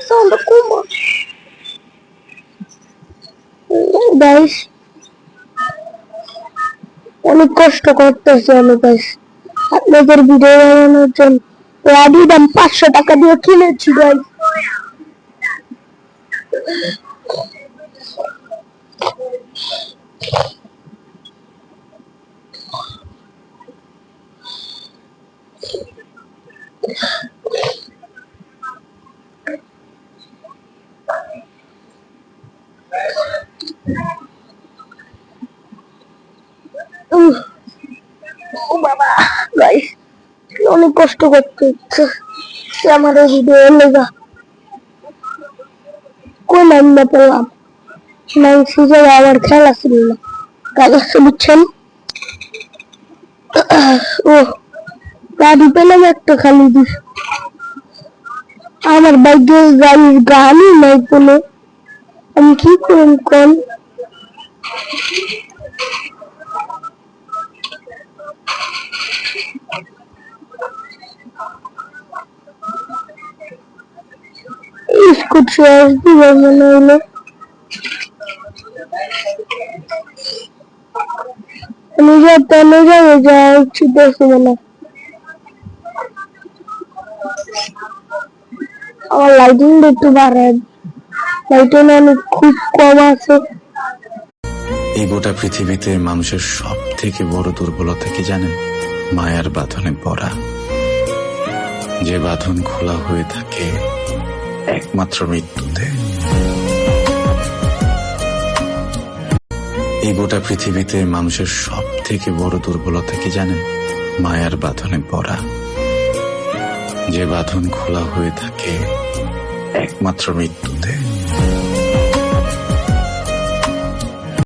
Sound como guys অনেক কষ্ট করতেছি আমি গাইস আপনাদের ভিডিও বানানোর জন্য আদি দাম 500 টাকা দিয়ে কিনেছি গাইস ও বাবা গাইস অনেক কষ্ট করতে হচ্ছে আমার এই ভিডিও লেগা কোন লাইন না পেলাম নাই সুযোগ আমার খেলা ছিল না গাইস বুঝছেন ও গাড়ি পেলাম একটা খালি দিস আমার বাইকে গাড়ির গানই নাই কোনো আমি কি করব কোন স্কুটি আসবি মনে হলো আমি যাবো যা একটু দেখবো না আমার লাইটিং একটু বাড়ায় লাইটিং অনেক খুব কম আছে এই গোটা পৃথিবীতে মানুষের সব থেকে বড় দুর্বলতা কি জানেন? মায়ার বাঁধনে পড়া। যে বাঁধন খোলা হয়ে থাকে একমাত্র মৃত্যুতে। এই গোটা পৃথিবীতে মানুষের সব থেকে বড় দুর্বলতা কি জানেন? মায়ার বাঁধনে পড়া। যে বাঁধন খোলা হয়ে থাকে একমাত্র মৃত্যুতে।